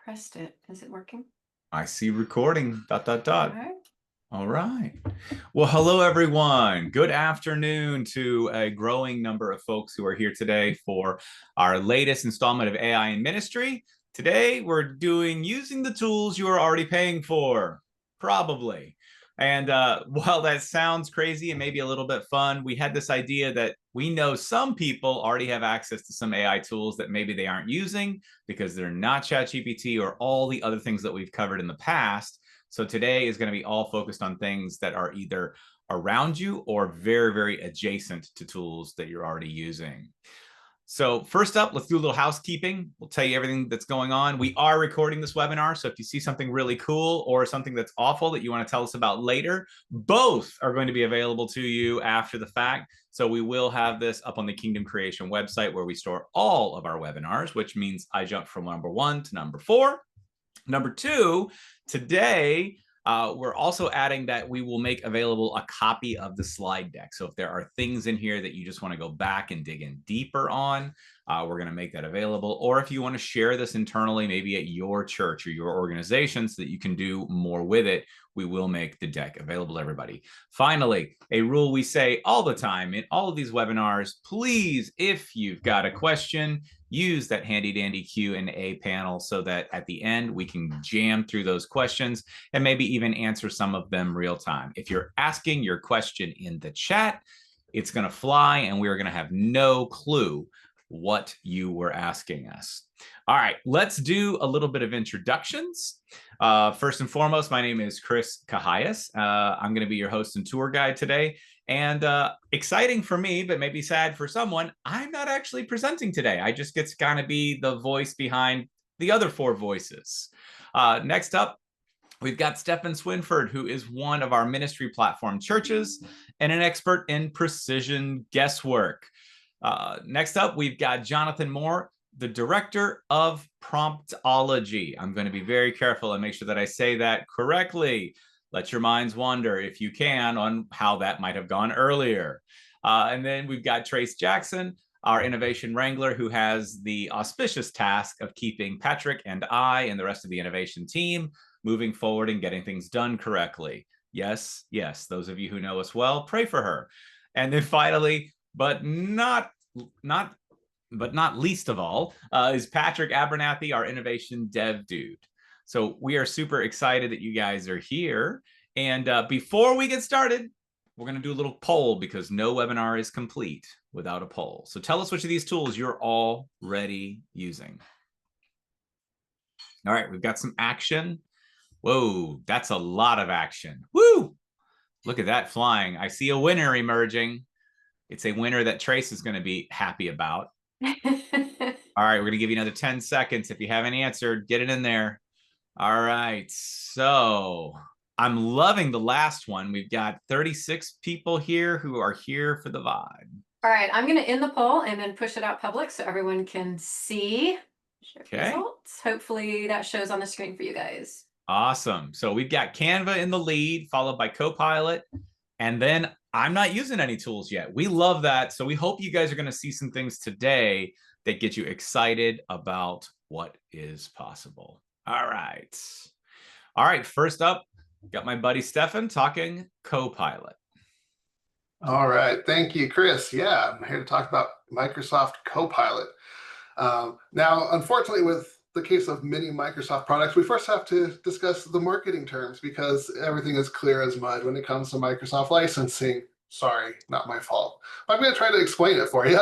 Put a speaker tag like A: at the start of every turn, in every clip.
A: pressed it. Is it working?
B: I see recording, dot, dot, dot.
A: All right.
B: All right. Well, hello, everyone. Good afternoon to a growing number of folks who are here today for our latest installment of AI in Ministry. Today, we're doing using the tools you are already paying for, probably. And while that sounds crazy and maybe a little bit fun, we had this idea that we know some people already have access to some AI tools that maybe they aren't using because they're not ChatGPT or all the other things that we've covered in the past. So today is going to be all focused on things that are either around you or very, very adjacent to tools that you're already using. So first up, let's do a little housekeeping. We'll tell you everything that's going on. We are recording this webinar, so if you see something really cool or something that's awful that you want to tell us about later, both are going to be available to you after the fact. So we will have this up on the Kingdom Creation website where we store all of our webinars, which means I jumped from number 1 to number 4. Number 2, today, we're also adding that we will make available a copy of the slide deck. So if there are things in here that you just want to go back and dig in deeper on, we're going to make that available. Or if you want to share this internally, maybe at your church or your organization so that you can do more with it, we will make the deck available to everybody. Finally, a rule we say all the time in all of these webinars, please, if you've got a question, use that handy dandy Q&A panel so that at the end we can jam through those questions and maybe even answer some of them real time. If you're asking your question in the chat, it's going to fly and we're going to have no clue what you were asking us. All right, let's do a little bit of introductions. First and foremost, my name is Chris Cahias. I'm going to be your host and tour guide today. And exciting for me, but maybe sad for someone, I'm not actually presenting today. I just get to kind of be the voice behind the other 4 voices. Next up, we've got Stefan Swinford, who is one of our ministry platform churches and an expert in precision guesswork. Next up, we've got Jonathan Moore, the director of promptology. I'm going to be very careful and make sure that I say that correctly. Let your minds wander, if you can, on how that might have gone earlier. And then we've got Trace Jackson, our innovation wrangler, who has the auspicious task of keeping Patrick and I and the rest of the innovation team moving forward and getting things done correctly. Yes, yes, those of you who know us well, pray for her. And then finally, but not least of all, is Patrick Abernathy, our innovation dev dude. So we are super excited that you guys are here. And before we get started, we're going to do a little poll because no webinar is complete without a poll. So tell us which of these tools you're already using. All right, we've got some action. Whoa, that's a lot of action. Woo! Look at that flying. I see a winner emerging. It's a winner that Trace is going to be happy about. All right, we're going to give you another 10 seconds. If you haven't answered, get it in there. All right, so I'm loving the last one. We've got 36 people here who are here for the vibe.
A: All right, I'm going to end the poll and then push it out public so everyone can see results. Hopefully that shows on the screen for you guys.
B: Awesome. So we've got Canva in the lead, followed by CoPilot. And then I'm not using any tools yet. We love that. So we hope you guys are going to see some things today that get you excited about what is possible. All right. All right. First up, got my buddy Stefan talking CoPilot.
C: All right. Thank you, Chris. Yeah, I'm here to talk about Microsoft CoPilot. Now, unfortunately, with the case of many Microsoft products, we first have to discuss the marketing terms because everything is clear as mud when it comes to Microsoft licensing. Sorry, not my fault. But I'm going to try to explain it for you.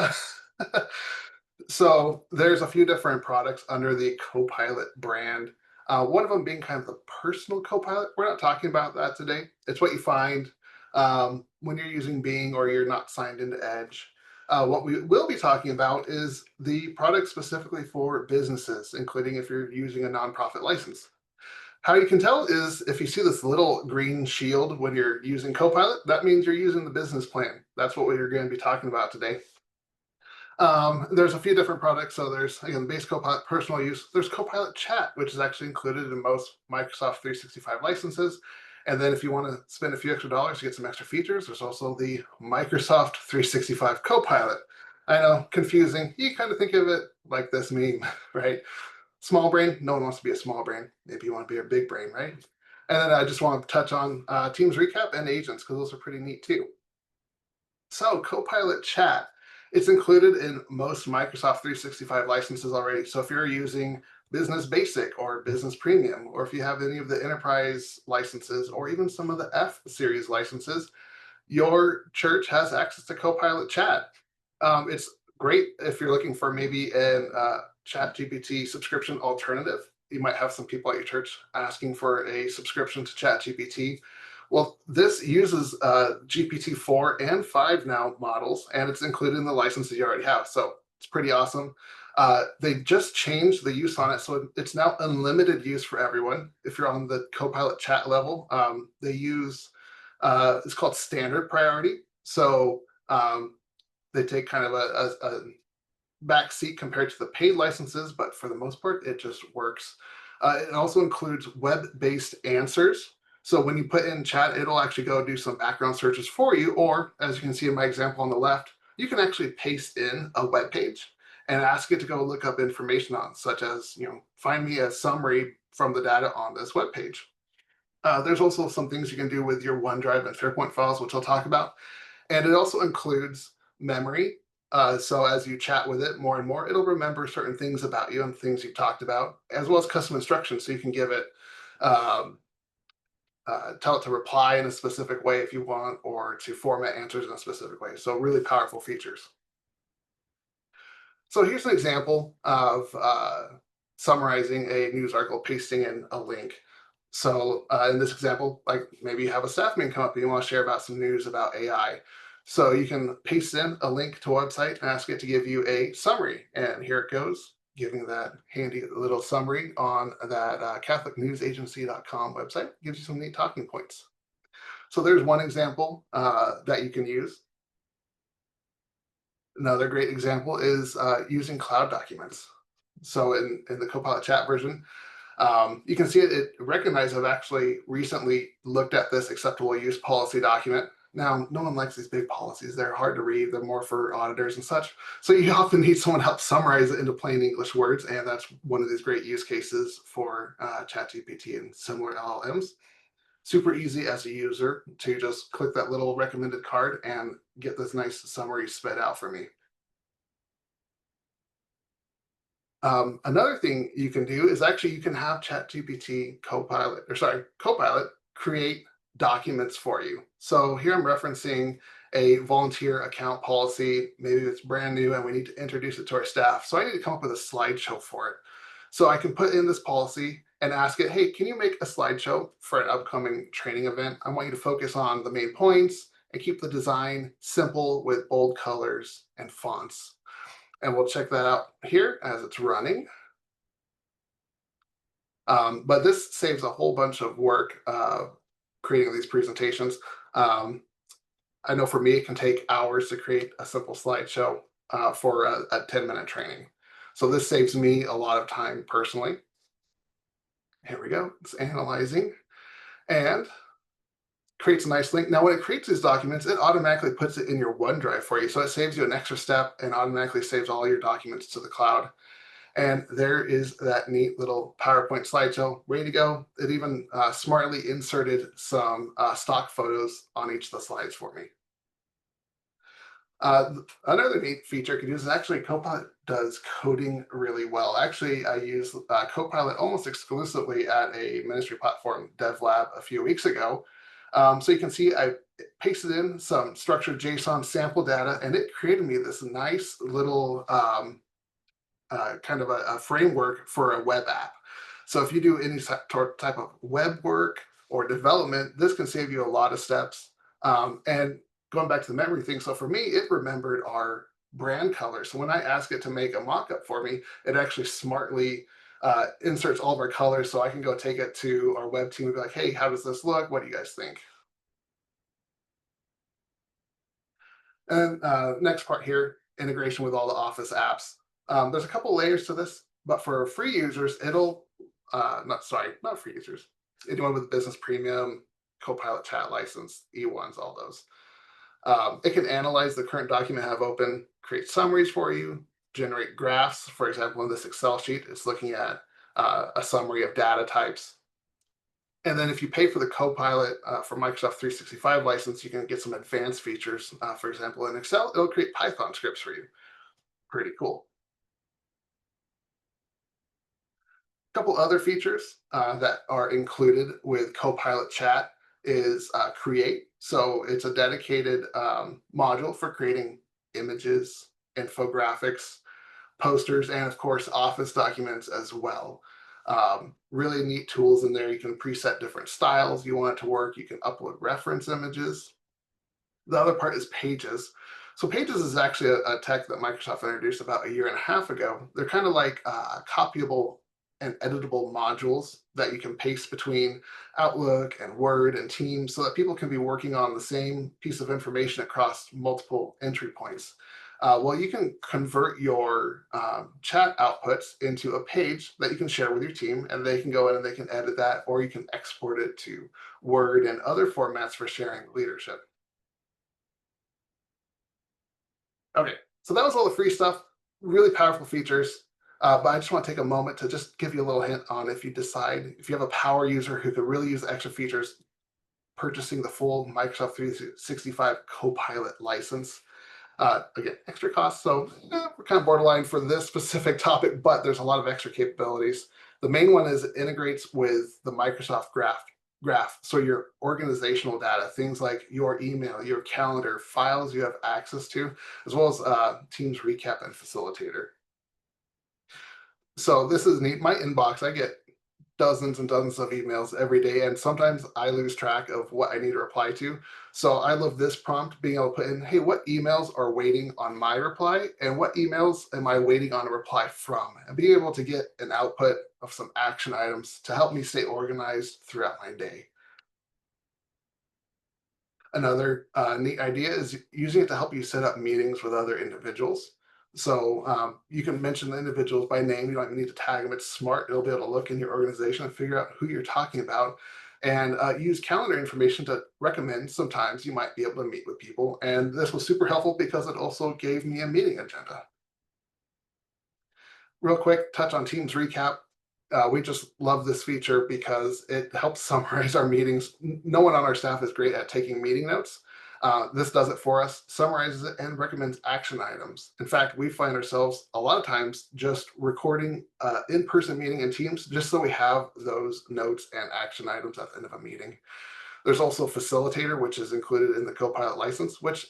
C: So there's a few different products under the CoPilot brand. One of them being kind of the personal Copilot. We're not talking about that today. It's what you find when you're using Bing or you're not signed into Edge. What we will be talking about is the product specifically for businesses, including if you're using a nonprofit license. How you can tell is if you see this little green shield when you're using Copilot, that means you're using the business plan. That's what we're going to be talking about today. There's a few different products. So there's, again, base Copilot personal use. There's Copilot Chat, which is actually included in most Microsoft 365 licenses. And then if you want to spend a few extra dollars to get some extra features, there's also the Microsoft 365 Copilot. I know, confusing. You kind of think of it like this meme, right? Small brain, no one wants to be a small brain. Maybe you want to be a big brain, right? And then I just want to touch on Teams Recap and Agents because those are pretty neat too. So Copilot Chat, it's included in most Microsoft 365 licenses already. So if you're using Business Basic or Business Premium, or if you have any of the enterprise licenses or even some of the F series licenses, your church has access to Copilot Chat. It's great if you're looking for maybe an Chat GPT subscription alternative. You might have some people at your church asking for a subscription to Chat GPT. Well, this uses GPT-4 and 5 now models, and it's included in the licenses you already have. So it's pretty awesome. They just changed the use on it, so it's now unlimited use for everyone. If you're on the Copilot Chat level, they use it's called standard priority. So they take kind of a back seat compared to the paid licenses, but for the most part, it just works. It also includes web-based answers. So when you put in chat, it'll actually go do some background searches for you. Or as you can see in my example on the left, you can actually paste in a web page and ask it to go look up information on, such as, find me a summary from the data on this web page. There's also some things you can do with your OneDrive and SharePoint files, which I'll talk about. And it also includes memory. So as you chat with it more and more, it'll remember certain things about you and things you've talked about, as well as custom instructions. So you can give it, tell it to reply in a specific way if you want, or to format answers in a specific way. So really powerful features. So here's an example of summarizing a news article, pasting in a link. So in this example, like maybe you have a staff meeting come up and you want to share about some news about AI. So you can paste in a link to a website and ask it to give you a summary. And here it goes, giving that handy little summary on that CatholicNewsAgency.com website. Gives you some neat talking points. So there's one example that you can use. Another great example is using cloud documents. So in the Copilot Chat version, you can see it recognized I've actually recently looked at this acceptable use policy document. Now, no one likes these big policies. They're hard to read. They're more for auditors and such. So you often need someone to help summarize it into plain English words. And that's one of these great use cases for ChatGPT and similar LLMs. Super easy as a user to just click that little recommended card and get this nice summary spit out for me. Another thing you can do is actually you can have ChatGPT Copilot create documents for you. So here I'm referencing a volunteer account policy. Maybe it's brand new and we need to introduce it to our staff. So I need to come up with a slideshow for it. So I can put in this policy and ask it, hey, can you make a slideshow for an upcoming training event? I want you to focus on the main points and keep the design simple with bold colors and fonts. And we'll check that out here as it's running. But this saves a whole bunch of work creating these presentations. I know for me, it can take hours to create a simple slideshow for a 10-minute training. So this saves me a lot of time personally. Here we go. It's analyzing and creates a nice link. Now, when it creates these documents, it automatically puts it in your OneDrive for you. So it saves you an extra step and automatically saves all your documents to the cloud. And there is that neat little PowerPoint slideshow ready to go. It even smartly inserted some stock photos on each of the slides for me. Another neat feature I could use is actually Copilot does coding really well. Actually, I use Copilot almost exclusively at a ministry platform dev lab a few weeks ago. So you can see I pasted in some structured JSON sample data, and it created me this nice little kind of a framework for a web app. So if you do any type of web work or development, this can save you a lot of steps. And going back to the memory thing, so for me, it remembered our brand color. So when I ask it to make a mock-up for me, it actually smartly inserts all of our colors, so I can go take it to our web team and be like, hey, how does this look? What do you guys think? And next part here, integration with all the Office apps. There's a couple layers to this, but for free users, it'll, not free users, anyone with Business Premium, Copilot Chat license, E1s, all those. It can analyze the current document I have open, create summaries for you, generate graphs. For example, in this Excel sheet, it's looking at a summary of data types. And then if you pay for the CoPilot for Microsoft 365 license, you can get some advanced features. For example, in Excel, it'll create Python scripts for you. Pretty cool. A couple other features that are included with CoPilot Chat is Create. So it's a dedicated module for creating images, infographics, posters, and of course, Office documents as well. Really neat tools in there. You can preset different styles you want it to work. You can upload reference images. The other part is Pages. So Pages is actually a tech that Microsoft introduced about a year and a half ago. They're kind of like copyable and editable modules that you can paste between Outlook and Word and Teams so that people can be working on the same piece of information across multiple entry points. Well, you can convert your chat outputs into a page that you can share with your team, and they can go in and they can edit that, or you can export it to Word and other formats for sharing leadership. Okay, so that was all the free stuff, really powerful features. But I just want to take a moment to just give you a little hint on if you decide, if you have a power user who could really use the extra features, purchasing the full Microsoft 365 Copilot license. Again, extra costs, so we're kind of borderline for this specific topic, but there's a lot of extra capabilities. The main one is it integrates with the Microsoft Graph. So your organizational data, things like your email, your calendar, files you have access to, as well as Teams Recap and Facilitator. So this is neat. My inbox, I get dozens and dozens of emails every day, and sometimes I lose track of what I need to reply to. So I love this prompt, being able to put in, hey, what emails are waiting on my reply, and what emails am I waiting on a reply from? And being able to get an output of some action items to help me stay organized throughout my day. Another neat idea is using it to help you set up meetings with other individuals. So you can mention the individuals by name. You don't even need to tag them. It's smart. It'll be able to look in your organization and figure out who you're talking about, and use calendar information to recommend sometimes you might be able to meet with people. And this was super helpful because it also gave me a meeting agenda. Real quick, touch on Teams Recap. We just love this feature because it helps summarize our meetings. No one on our staff is great at taking meeting notes. This does it for us, summarizes it, and recommends action items. In fact, we find ourselves a lot of times just recording in-person meeting in Teams just so we have those notes and action items at the end of a meeting. There's also Facilitator, which is included in the Copilot license, which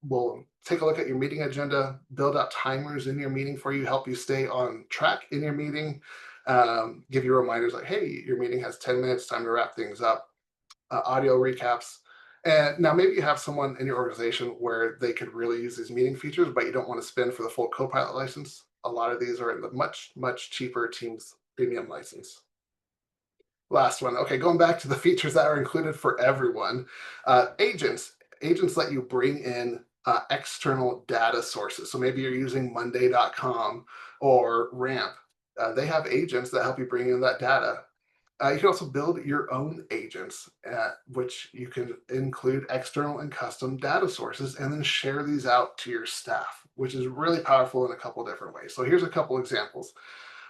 C: will take a look at your meeting agenda, build out timers in your meeting for you, help you stay on track in your meeting, give you reminders like, hey, your meeting has 10 minutes, time to wrap things up, audio recaps. And now maybe you have someone in your organization where they could really use these meeting features, but you don't want to spend for the full Copilot license. A lot of these are in the much, much cheaper Teams premium license. Last one. Okay, going back to the features that are included for everyone. Agents. Agents let you bring in external data sources. So maybe you're using Monday.com or Ramp. They have agents that help you bring in that data. You can also build your own agents, which you can include external and custom data sources and then share these out to your staff, which is really powerful in a couple different ways. So here's a couple examples.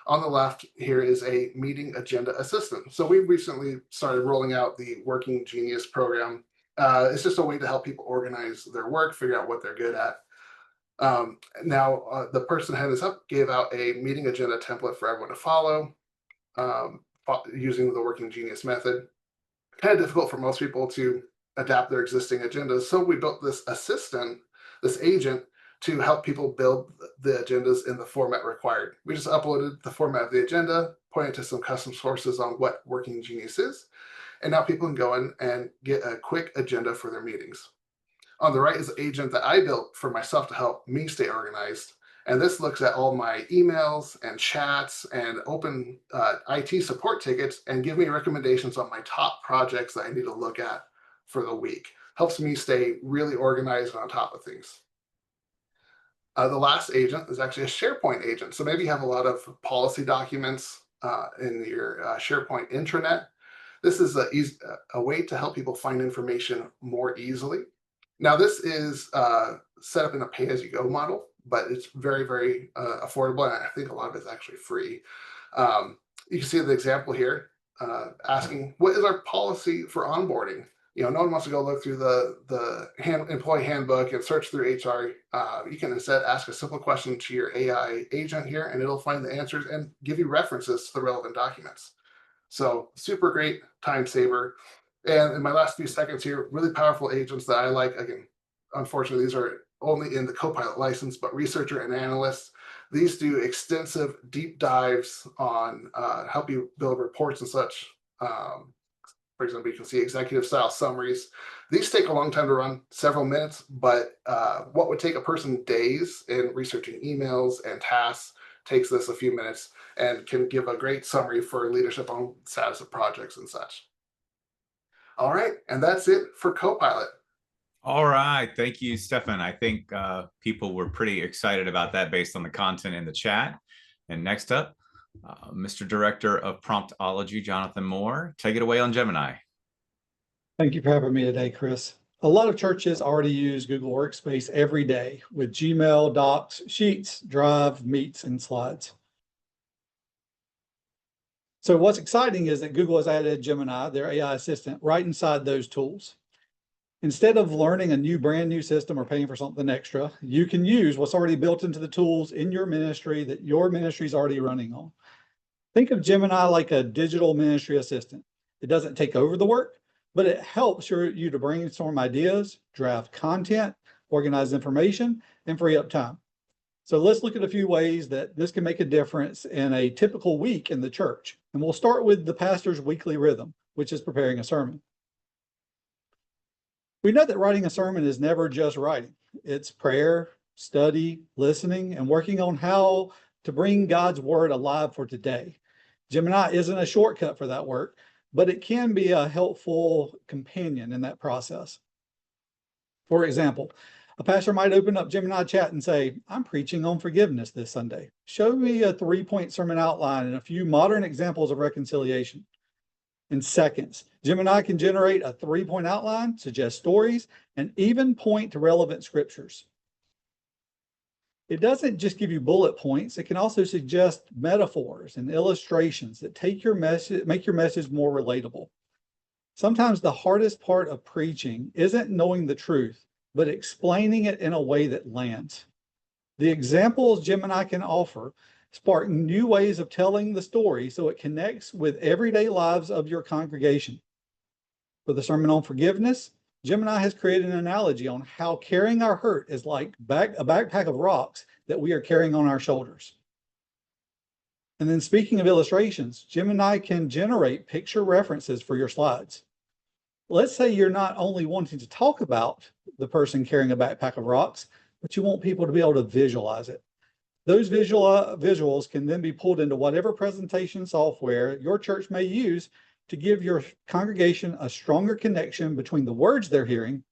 C: On the left here is a meeting agenda assistant. So we recently started rolling out the Working Genius program. It's just a way to help people organize their work, figure out what they're good at. Now, the person heading this up gave out a meeting agenda template for everyone to follow using the Working Genius method. Kind of difficult for most people to adapt their existing agendas. So we built this assistant, this agent, to help people build the agendas in the format required. We just uploaded the format of the agenda, pointed to some custom sources on what Working Genius is, and now people can go in and get a quick agenda for their meetings. On the right is the agent that I built for myself to help me stay organized. And this looks at all my emails and chats and open IT support tickets and give me recommendations on my top projects that I need to look at for the week. Helps me stay really organized and on top of things. The last agent is actually a SharePoint agent. So maybe you have a lot of policy documents in your SharePoint intranet. This is a way to help people find information more easily. Now, this is set up in a pay-as-you-go model, but it's very, very affordable, and I think a lot of it's actually free. You can see the example here, asking, what is our policy for onboarding? No one wants to go look through the employee handbook and search through HR. You can instead ask a simple question to your AI agent here, and it'll find the answers and give you references to the relevant documents. So super great time saver. And in my last few seconds here, really powerful agents that I like. Again, unfortunately, these are only in the CoPilot license, but researcher and analysts, these do extensive deep dives on help you build reports and such. For example, you can see executive style summaries. These take a long time to run, several minutes, but what would take a person days in researching emails and tasks takes this a few minutes and can give a great summary for leadership on status of projects and such. All right, and that's it for CoPilot.
B: All right, thank you, Stefan. I think people were pretty excited about that based on the content in the chat. And next up, Mr. Director of Promptology, Jonathan Moore. Take it away on Gemini.
D: Thank you for having me today, Chris. A lot of churches already use Google Workspace every day with Gmail, Docs, Sheets, Drive, Meets, and Slides. So what's exciting is that Google has added Gemini, their AI assistant, right inside those tools. Instead of learning a brand new system or paying for something extra, you can use what's already built into the tools in your ministry that your ministry is already running on. Think of Gemini like a digital ministry assistant. It doesn't take over the work, but it helps you to brainstorm ideas, draft content, organize information, and free up time. So let's look at a few ways that this can make a difference in a typical week in the church. And we'll start with the pastor's weekly rhythm, which is preparing a sermon. We know that writing a sermon is never just writing. It's prayer, study, listening, and working on how to bring God's word alive for today. Gemini isn't a shortcut for that work, but it can be a helpful companion in that process. For example, a pastor might open up Gemini chat and say, I'm preaching on forgiveness this Sunday. Show me a 3-point sermon outline and a few modern examples of reconciliation. In seconds, Gemini can generate a 3-point outline, suggest stories, and even point to relevant scriptures. It doesn't just give you bullet points. It can also suggest metaphors and illustrations that make your message more relatable. Sometimes the hardest part of preaching isn't knowing the truth, but explaining it in a way that lands. The examples Gemini can offer spark new ways of telling the story so it connects with everyday lives of your congregation. For the sermon on forgiveness, Gemini has created an analogy on how carrying our hurt is like a backpack of rocks that we are carrying on our shoulders. And then speaking of illustrations, Gemini can generate picture references for your slides. Let's say you're not only wanting to talk about the person carrying a backpack of rocks, but you want people to be able to visualize it. Those visuals can then be pulled into whatever presentation software your church may use to give your congregation a stronger connection between the words they're hearing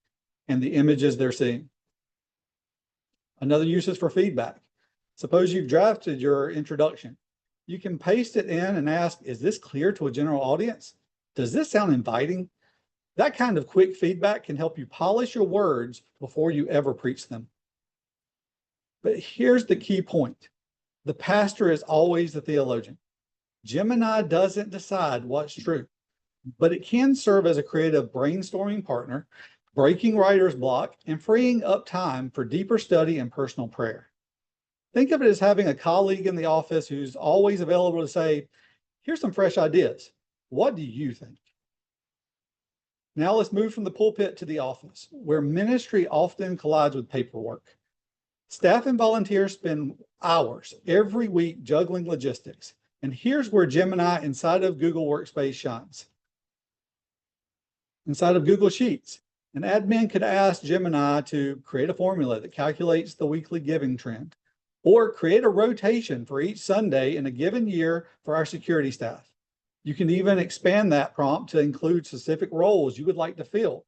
D: and the images they're seeing. Another use is for feedback. Suppose you've drafted your introduction. You can paste it in and ask, is this clear to a general audience? Does this sound inviting? That kind of quick feedback can help you polish your words before you ever preach them. But here's the key point. The pastor is always the theologian. Gemini doesn't decide what's true, but it can serve as a creative brainstorming partner, breaking writer's block, and freeing up time for deeper study and personal prayer. Think of it as having a colleague in the office who's always available to say, here's some fresh ideas. What do you think? Now let's move from the pulpit to the office, where ministry often collides with paperwork. Staff and volunteers spend hours every week juggling logistics. And here's where Gemini inside of Google Workspace shines. Inside of Google Sheets, an admin could ask Gemini to create a formula that calculates the weekly giving trend, or create a rotation for each Sunday in a given year for our security staff. You can even expand that prompt to include specific roles you would like to fill.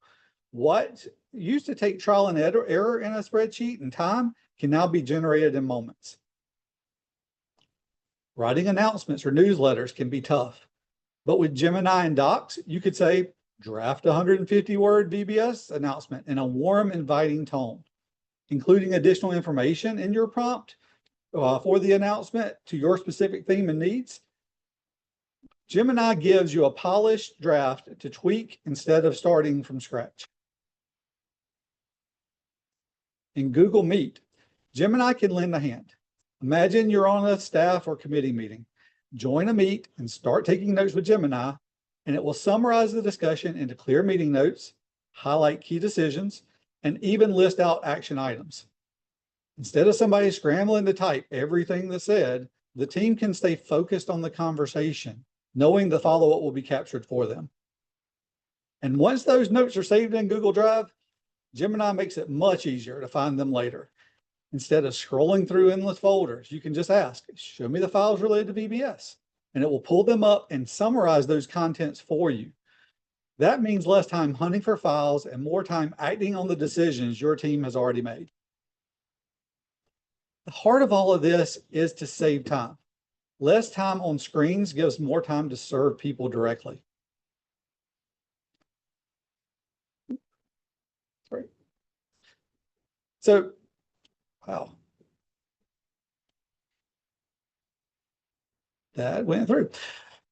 D: What used to take trial and error in a spreadsheet and time can now be generated in moments. Writing announcements or newsletters can be tough, but with Gemini and Docs, you could say, draft a 150-word VBS announcement in a warm, inviting tone, including additional information in your prompt for the announcement to your specific theme and needs. Gemini gives you a polished draft to tweak instead of starting from scratch. In Google Meet, Gemini can lend a hand. Imagine you're on a staff or committee meeting. Join a meet and start taking notes with Gemini, and it will summarize the discussion into clear meeting notes, highlight key decisions, and even list out action items. Instead of somebody scrambling to type everything that's said, the team can stay focused on the conversation, knowing the follow-up will be captured for them. And once those notes are saved in Google Drive, Gemini makes it much easier to find them later. Instead of scrolling through endless folders, you can just ask, show me the files related to VBS, and it will pull them up and summarize those contents for you. That means less time hunting for files and more time acting on the decisions your team has already made. The heart of all of this is to save time. Less time on screens gives more time to serve people directly. Sorry. So, wow. That went through.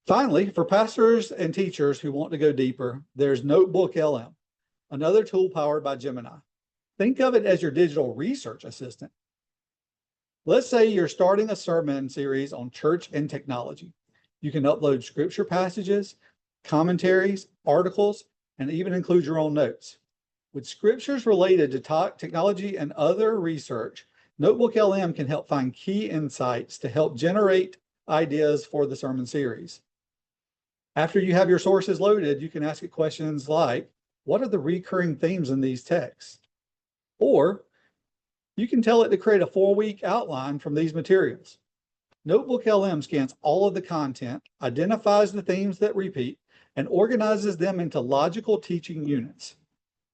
D: Finally, for pastors and teachers who want to go deeper, there's Notebook LM, another tool powered by Gemini. Think of it as your digital research assistant. Let's say you're starting a sermon series on church and technology. You can upload scripture passages, commentaries, articles, and even include your own notes. With scriptures related to technology and other research, Notebook LM can help find key insights to help generate ideas for the sermon series. After you have your sources loaded, you can ask it questions like, what are the recurring themes in these texts? Or you can tell it to create a 4-week outline from these materials. Notebook LM scans all of the content, identifies the themes that repeat, and organizes them into logical teaching units.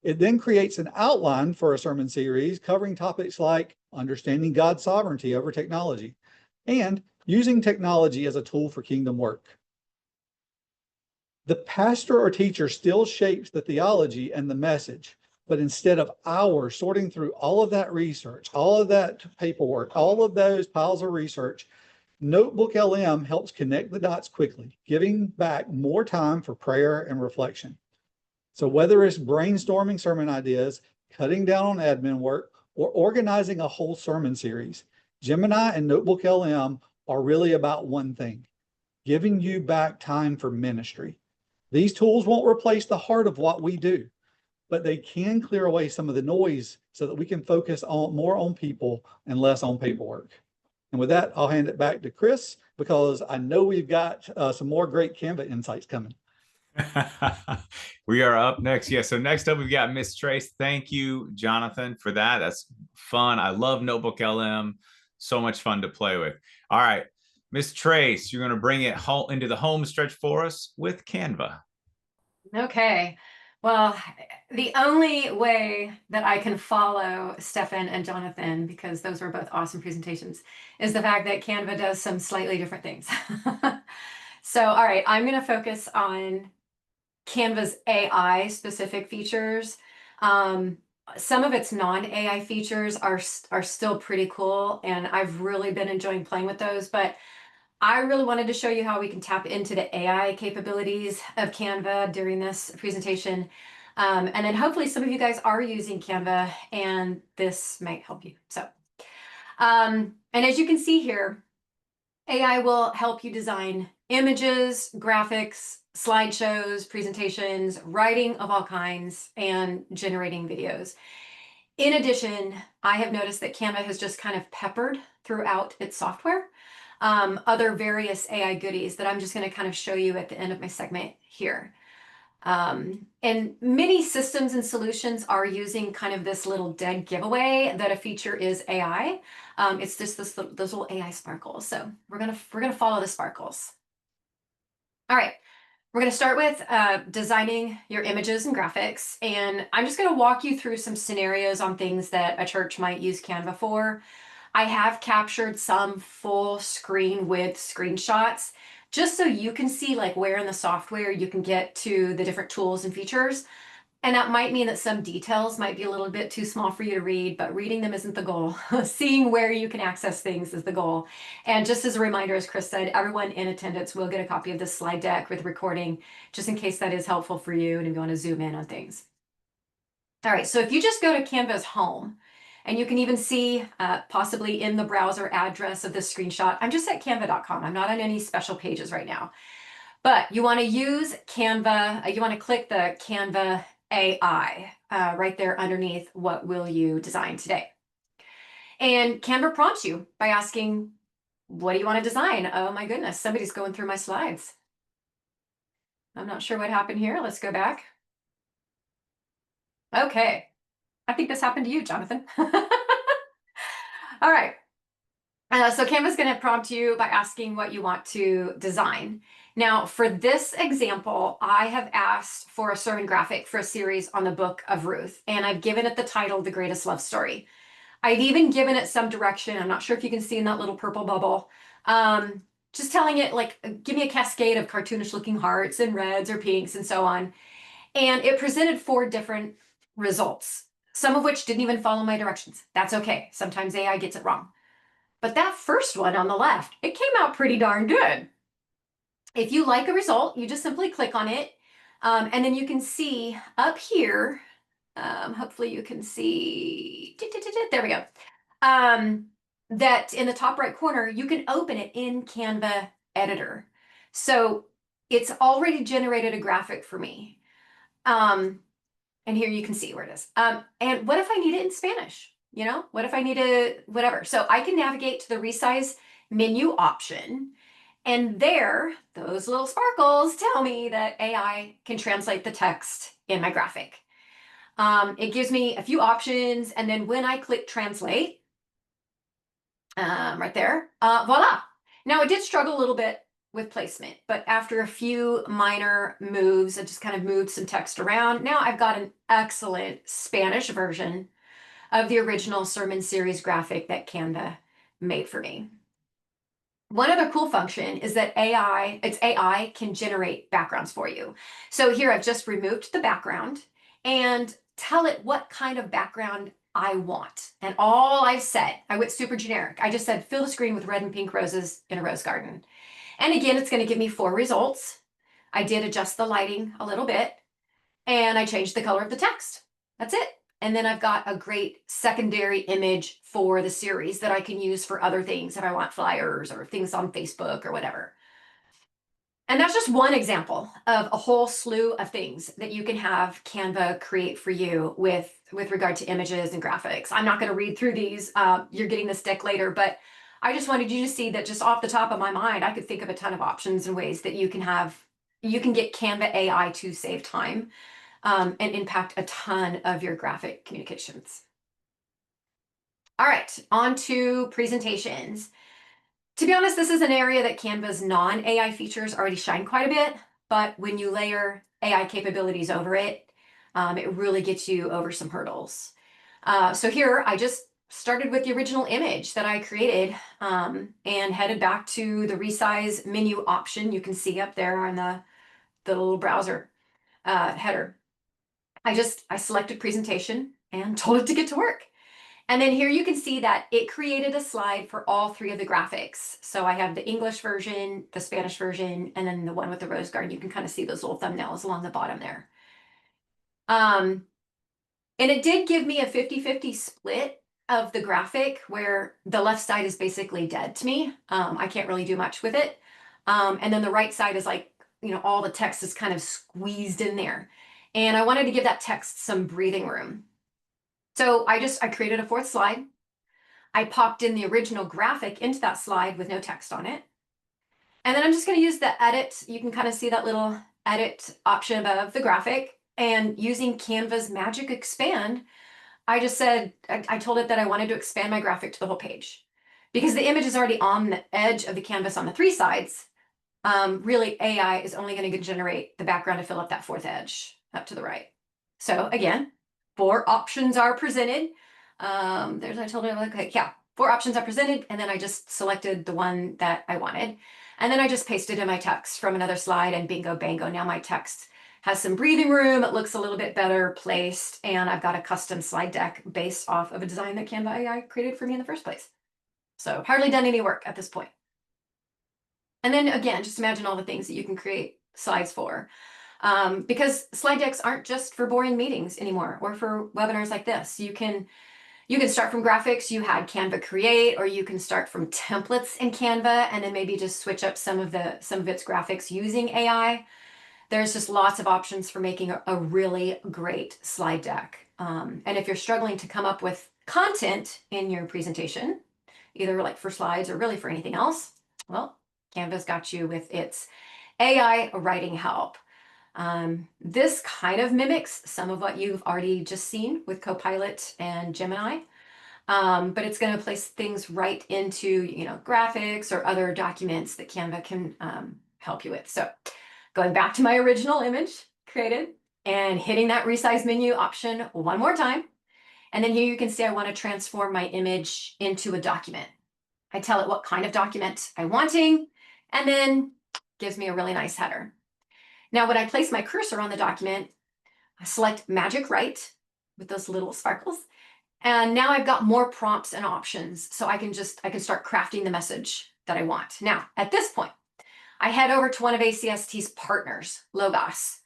D: It then creates an outline for a sermon series covering topics like understanding God's sovereignty over technology and using technology as a tool for kingdom work. The pastor or teacher still shapes the theology and the message, but instead of hours sorting through all of that research, all of that paperwork, all of those piles of research, Notebook LM helps connect the dots quickly, giving back more time for prayer and reflection. So whether it's brainstorming sermon ideas, cutting down on admin work, or organizing a whole sermon series, Gemini and Notebook LM are really about one thing, giving you back time for ministry. These tools won't replace the heart of what we do, but they can clear away some of the noise so that we can focus more on people and less on paperwork. And with that, I'll hand it back to Chris because I know we've got some more great Canva insights coming.
B: We are up next. Yeah, so next up we've got Miss Trace. Thank you, Jonathan, for that. That's fun. I love Notebook LM. So much fun to play with. All right, Miss Trace, you're going to bring it into the home stretch for us with Canva.
A: Okay. Well, the only way that I can follow Stefan and Jonathan, because those were both awesome presentations, is the fact that Canva does some slightly different things. So, all right, I'm going to focus on Canva's AI specific features. Some of its non-AI features are still pretty cool, and I've really been enjoying playing with those, but I really wanted to show you how we can tap into the AI capabilities of Canva during this presentation. And then hopefully some of you guys are using Canva and this might help you. So, and as you can see here, AI will help you design images, graphics, slideshows, presentations, writing of all kinds, and generating videos. In addition, I have noticed that Canva has just kind of peppered throughout its software other various AI goodies that I'm just going to kind of show you at the end of my segment here. And many systems and solutions are using kind of this little dead giveaway that a feature is AI. It's just those little AI sparkles. So we're gonna follow the sparkles. All right. We're going to start with designing your images and graphics, and I'm just going to walk you through some scenarios on things that a church might use Canva for. I have captured some full screen with screenshots just so you can see like where in the software you can get to the different tools and features. And that might mean that some details might be a little bit too small for you to read, but reading them isn't the goal. Seeing where you can access things is the goal. And just as a reminder, as Chris said, everyone in attendance will get a copy of this slide deck with recording, just in case that is helpful for you and if you want to zoom in on things. All right, so if you just go to Canva's home, and you can even see possibly in the browser address of this screenshot, I'm just at canva.com. I'm not on any special pages right now. But you want to use Canva, you want to click the Canva AI right there underneath what will you design today. And Canva prompts you by asking, what do you want to design? Oh my goodness, somebody's going through my slides. I'm not sure what happened here. Let's go back. Okay, I think this happened to you, Jonathan. All right. So Canva's going to prompt you by asking what you want to design. Now, for this example, I have asked for a sermon graphic for a series on the book of Ruth, and I've given it the title, The Greatest Love Story. I've even given it some direction. I'm not sure if you can see in that little purple bubble. Just telling it, like, give me a cascade of cartoonish looking hearts and reds or pinks and so on. And it presented 4 different results, some of which didn't even follow my directions. That's okay. Sometimes AI gets it wrong. But that first one on the left, it came out pretty darn good. If you like a result, you just simply click on it. And then you can see up here, hopefully you can see, there we go. That in the top right corner, you can open it in Canva Editor. So it's already generated a graphic for me. And here you can see where it is. And what if I need it in Spanish? You know, what if I need a whatever? So I can navigate to the resize menu option. And there, those little sparkles tell me that AI can translate the text in my graphic. It gives me a few options. And then when I click translate, right there, voila. Now it did struggle a little bit with placement, but after a few minor moves, I just kind of moved some text around. Now I've got an excellent Spanish version of the original sermon series graphic that Canva made for me. One other cool function is that AI can generate backgrounds for you. So here I've just removed the background and tell it what kind of background I want. And all I've said, I went super generic. I just said, fill the screen with red and pink roses in a rose garden. And again, it's going to give me 4 results. I did adjust the lighting a little bit and I changed the color of the text. That's it. And then I've got a great secondary image for the series that I can use for other things if I want flyers or things on Facebook or whatever. And that's just one example of a whole slew of things that you can have Canva create for you with regard to images and graphics. I'm not going to read through these. You're getting this deck later, but I just wanted you to see that just off the top of my mind, I could think of a ton of options and ways that you can get Canva AI to save time and impact a ton of your graphic communications. All right, on to presentations. To be honest, this is an area that Canva's non-AI features already shine quite a bit, but when you layer AI capabilities over it, it really gets you over some hurdles. So here, I just started with the original image that I created and headed back to the resize menu option you can see up there on the little browser header. I selected presentation and told it to get to work. And then here you can see that it created a slide for all 3 of the graphics. So I have the English version, the Spanish version, and then the one with the rose garden. You can kind of see those little thumbnails along the bottom there. And it did give me a 50-50 split of the graphic where the left side is basically dead to me. I can't really do much with it. And then the right side is like, you know, all the text is kind of squeezed in there. And I wanted to give that text some breathing room. So I created a 4th slide. I popped in the original graphic into that slide with no text on it. And then I'm just going to use the edit. You can kind of see that little edit option above the graphic. And using Canva's magic expand, I just said, I told it that I wanted to expand my graphic to the whole page. Because the image is already on the edge of the canvas on the 3 sides, really AI is only going to generate the background to fill up that 4th edge up to the right. So again, 4 options are presented. I told it, okay, yeah, 4 options are presented, and then I just selected the one that I wanted. And then I just pasted in my text from another slide, and bingo, bango, now my text has some breathing room. It looks a little bit better placed. And I've got a custom slide deck based off of a design that Canva AI created for me in the first place. So hardly done any work at this point. And then again, just imagine all the things that you can create slides for. Because slide decks aren't just for boring meetings anymore or for webinars like this. You can start from graphics you had Canva create, or you can start from templates in Canva and then maybe just switch up some of its graphics using AI. There's just lots of options for making a really great slide deck. And if you're struggling to come up with content in your presentation, either like for slides or really for anything else, well, Canva's got you with its AI writing help. This kind of mimics some of what you've already just seen with CoPilot and Gemini, but it's going to place things right into, graphics or other documents that Canva can help you with. So going back to my original image created and hitting that resize menu option one more time. And then here you can see I want to transform my image into a document. I tell it what kind of document I'm wanting, and then gives me a really nice header. Now, when I place my cursor on the document, I select Magic Write with those little sparkles. And now I've got more prompts and options. So I can start crafting the message that I want. Now, at this point, I head over to one of ACST's partners, Logos,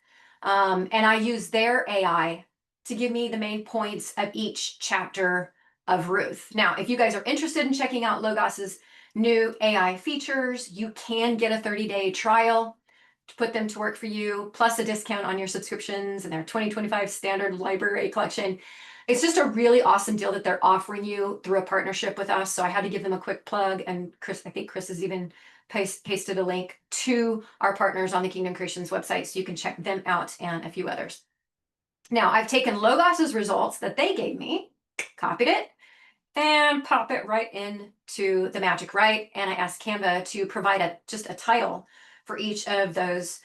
A: and I use their AI to give me the main points of each chapter of Ruth. Now, if you guys are interested in checking out Logos's new AI features, you can get a 30-day trial to put them to work for you, plus a discount on your subscriptions and their 2025 standard library collection. It's just a really awesome deal that they're offering you through a partnership with us. So I had to give them a quick plug, and I think Chris has even pasted a link to our partners on the Kingdom Creations website, so you can check them out and a few others. Now, I've taken Logos's results that they gave me, copied it, and pop it right into the Magic Write, and I asked Canva to provide just a title for each of those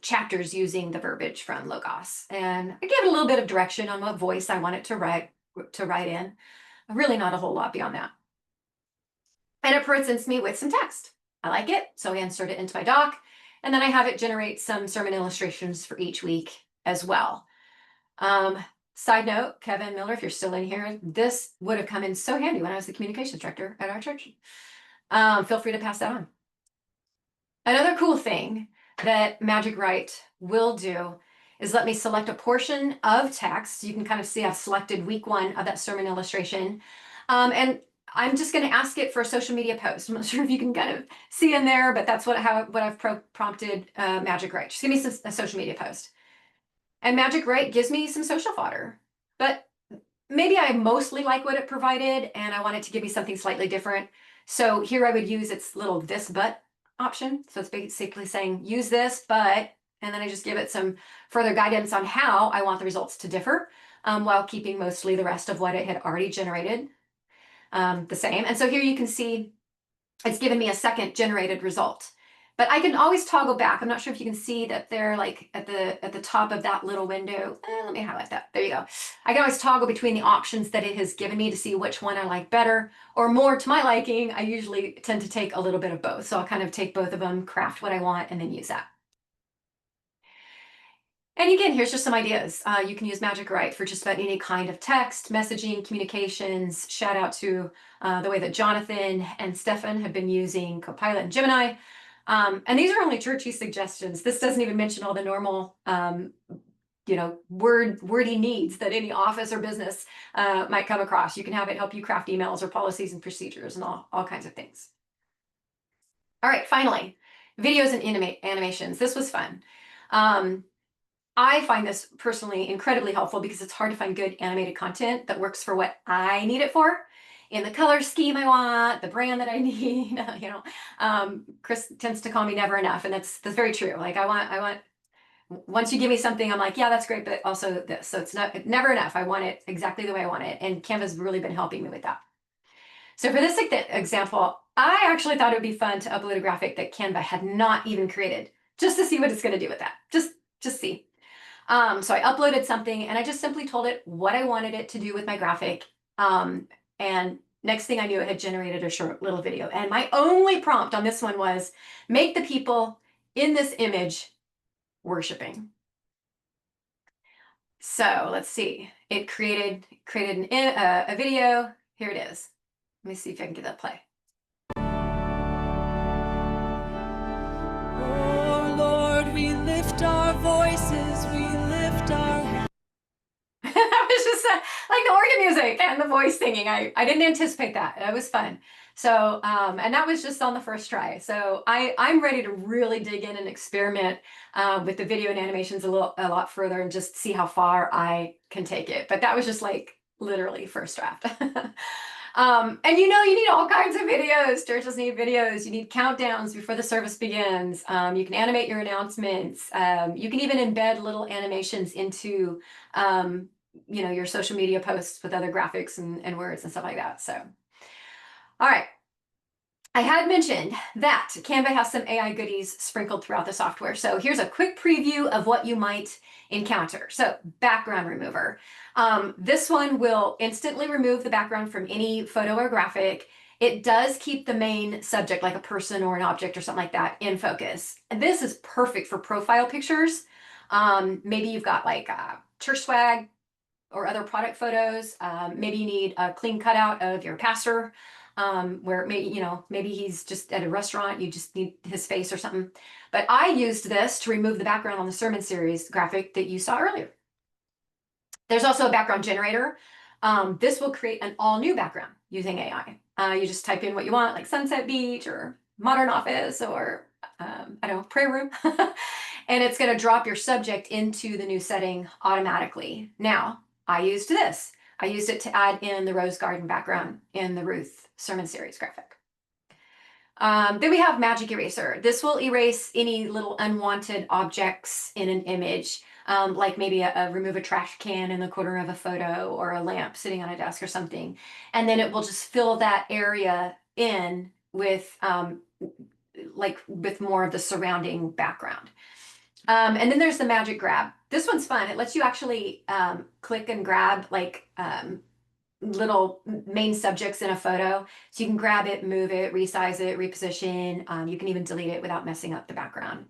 A: chapters using the verbiage from Logos. And I gave it a little bit of direction on what voice I want it to write in. Really not a whole lot beyond that. And it presents me with some text. I like it, so I insert it into my doc, and then I have it generate some sermon illustrations for each week as well. Side note, Kevin Miller, if you're still in here, this would have come in so handy when I was the communications director at our church. Feel free to pass that on. Another cool thing that Magic Write will do is let me select a portion of text. You can kind of see I've selected week 1 of that sermon illustration. And I'm just going to ask it for a social media post. I'm not sure if you can kind of see in there, but that's what I've prompted Magic Write. Just give me a social media post. And Magic Write gives me some social fodder. But maybe I mostly like what it provided, and I want it to give me something slightly different. So here I would use its little this but option. So it's basically saying use this, but, and then I just give it some further guidance on how I want the results to differ, while keeping mostly the rest of what it had already generated the same. And so here you can see it's given me a second generated result. But I can always toggle back. I'm not sure if you can see that they're like at the top of that little window. Let me highlight that. There you go. I can always toggle between the options that it has given me to see which one I like better or more to my liking. I usually tend to take a little bit of both. So I'll kind of take both of them, craft what I want, and then use that. And again, here's just some ideas. You can use Magic Write for just about any kind of text, messaging, communications. Shout out to the way that Jonathan and Stefan have been using CoPilot and Gemini. And these are only churchy suggestions. This doesn't even mention all the normal, wordy needs that any office or business might come across. You can have it help you craft emails or policies and procedures and all kinds of things. All right, finally, videos and animations. This was fun. I find this personally incredibly helpful because it's hard to find good animated content that works for what I need it for, in the color scheme I want, the brand that I need. Chris tends to call me never enough, and that's very true. Like I want. Once you give me something, I'm like, yeah, that's great, but also this. So it's never enough. I want it exactly the way I want it, and Canva's really been helping me with that. So for this example, I actually thought it would be fun to upload a graphic that Canva had not even created, just to see what it's going to do with that. Just see. So I uploaded something and I just simply told it what I wanted it to do with my graphic. And next thing I knew, it had generated a short little video. And my only prompt on this one was make the people in this image worshiping. So let's see. It created a video. Here it is. Let me see if I can get that play.
E: Oh Lord, we lift our voices, we lift our hands.
A: That was just like the organ music and the voice singing. I didn't anticipate that. That was fun. So, and that was just on the first try. So I'm ready to really dig in and experiment with the video and animations a lot further and just see how far I can take it. But that was just like literally first draft. And you need all kinds of videos. Churches need videos. You need countdowns before the service begins. You can animate your announcements. You can even embed little animations into your social media posts with other graphics and words and stuff like that. So, all right. I had mentioned that Canva has some AI goodies sprinkled throughout the software. So here's a quick preview of what you might encounter. So background remover. This one will instantly remove the background from any photo or graphic. It does keep the main subject, like a person or an object or something like that, in focus. And this is perfect for profile pictures. Maybe you've got like church swag or other product photos. Maybe you need a clean cutout of your pastor, where maybe he's just at a restaurant, you just need his face or something. But I used this to remove the background on the sermon series graphic that you saw earlier. There's also a background generator. This will create an all new background using AI. You just type in what you want, like sunset beach or modern office or I don't know, prayer room. And it's going to drop your subject into the new setting automatically. Now, I used this. I used it to add in the rose garden background in the Ruth sermon series graphic. Then we have Magic Eraser. This will erase any little unwanted objects in an image, like maybe remove a trash can in the corner of a photo or a lamp sitting on a desk or something. And then it will just fill that area in with with more of the surrounding background. And then there's the Magic Grab. This one's fun. It lets you actually click and grab little main subjects in a photo. So you can grab it, move it, resize it, reposition. You can even delete it without messing up the background.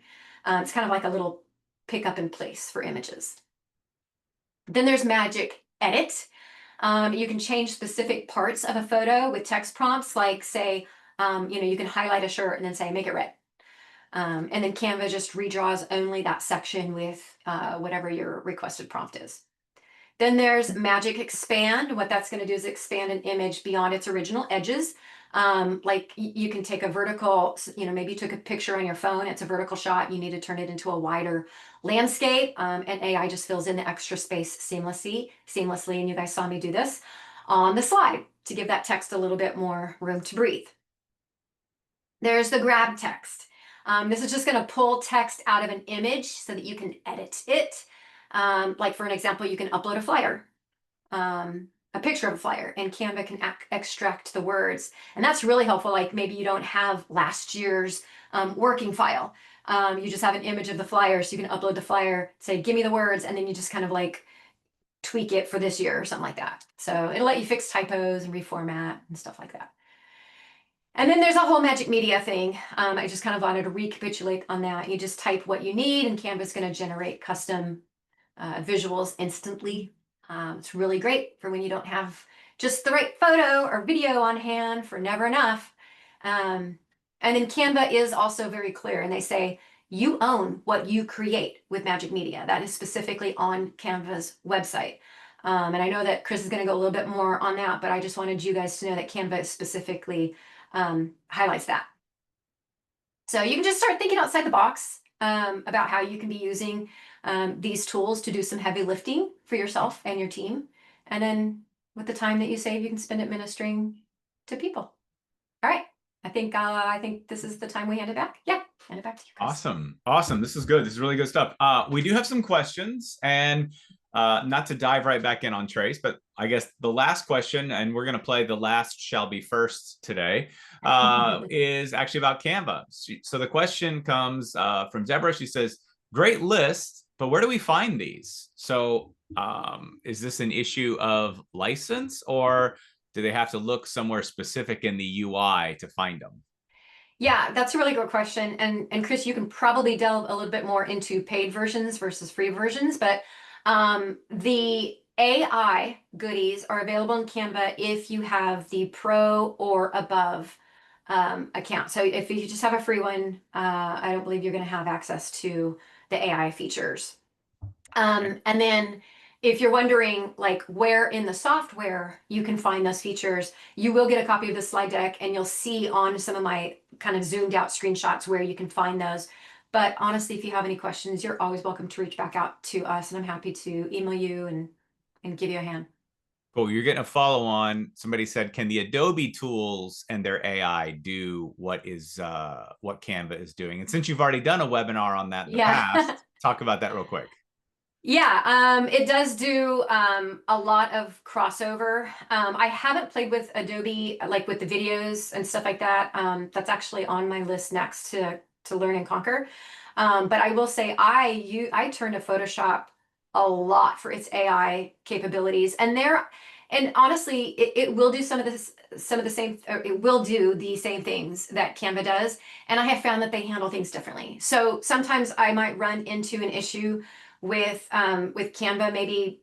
A: It's kind of like a little pick up in place for images. Then there's Magic Edit. You can change specific parts of a photo with text prompts, like say, you can highlight a shirt and then say, make it red. And then Canva just redraws only that section with whatever your requested prompt is. Then there's Magic Expand. What that's going to do is expand an image beyond its original edges. Like you can take a vertical, maybe you took a picture on your phone, it's a vertical shot, you need to turn it into a wider landscape, and AI just fills in the extra space seamlessly, and you guys saw me do this on the slide to give that text a little bit more room to breathe. There's the Grab Text. This is just going to pull text out of an image so that you can edit it. Like for an example, you can upload a flyer, a picture of a flyer, and Canva can extract the words. And that's really helpful. Like maybe you don't have last year's working file. You just have an image of the flyer, so you can upload the flyer, say, give me the words, and then you just kind of like tweak it for this year or something like that. So it'll let you fix typos and reformat and stuff like that. And then there's a whole Magic Media thing. I just kind of wanted to recapitulate on that. You just type what you need, and Canva's going to generate custom visuals instantly. It's really great for when you don't have just the right photo or video on hand for never enough. And then Canva is also very clear, and they say you own what you create with Magic Media. That is specifically on Canva's website. And I know that Chris is going to go a little bit more on that, but I just wanted you guys to know that Canva specifically highlights that. So you can just start thinking outside the box about how you can be using these tools to do some heavy lifting for yourself and your team. And then with the time that you save, you can spend it ministering to people. All right. I think this is the time we hand it back. Yeah, hand it back to you, Chris.
B: Awesome. This is good. This is really good stuff. We do have some questions, and not to dive right back in on Trace, but I guess the last question, and we're going to play the last shall be first today, is actually about Canva. So the question comes from Deborah. She says, great list, but where do we find these? So is this an issue of license, or do they have to look somewhere specific in the UI to find them?
A: Yeah, that's a really good question. And Chris, you can probably delve a little bit more into paid versions versus free versions, but The AI goodies are available in Canva if you have the Pro or above account. So if you just have a free one, I don't believe you're going to have access to the AI features. And then if you're wondering like where in the software you can find those features, you will get a copy of the slide deck and you'll see on some of my kind of zoomed out screenshots where you can find those. But honestly, if you have any questions, you're always welcome to reach back out to us, and I'm happy to email you and give you a hand.
B: Cool. You're getting a follow on. Somebody said, can the Adobe tools and their AI do what Canva is doing? And since you've already done a webinar on that in the past, talk about that real quick.
A: Yeah, it does do a lot of crossover. I haven't played with Adobe, like with the videos and stuff like that. That's actually on my list next to learn and conquer. But I will say I turn to Photoshop a lot for its AI capabilities, and honestly, it will do some of the same, or it will do the same things that Canva does, and I have found that they handle things differently. So sometimes I might run into an issue with Canva, maybe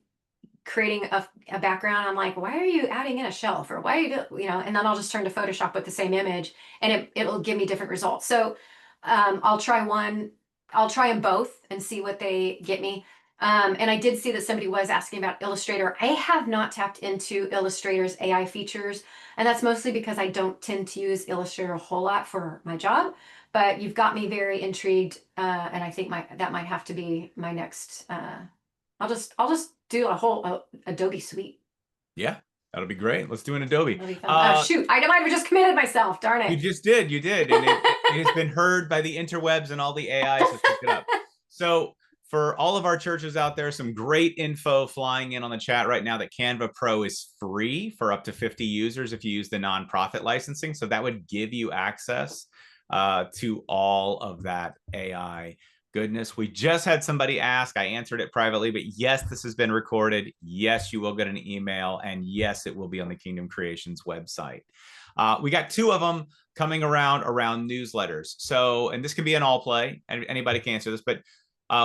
A: creating a background. I'm like, why are you adding in a shelf, or why are you and then I'll just turn to Photoshop with the same image, and it'll give me different results. So I'll try them both and see what they get me. And I did see that somebody was asking about Illustrator. I have not tapped into Illustrator's AI features, and that's mostly because I don't tend to use Illustrator a whole lot for my job. But you've got me very intrigued, and I think that might have to be my next. I'll just do a whole Adobe suite.
B: Yeah, that'll be great. Let's do an Adobe.
A: That'll be fun. Shoot, I might have just committed myself. Darn it!
B: You did, and it has been heard by the interwebs, and all the AIs have picked it up. So for all of our churches out there, some great info flying in on the chat right now that Canva Pro is free for up to 50 users if you use the nonprofit licensing. So that would give you access to all of that AI goodness. We just had somebody ask, I answered it privately, but yes, this has been recorded. Yes, you will get an email, and yes, it will be on the Kingdom Creations website. We got two of them coming around newsletters. So, and this can be an all play, and anybody can answer this, but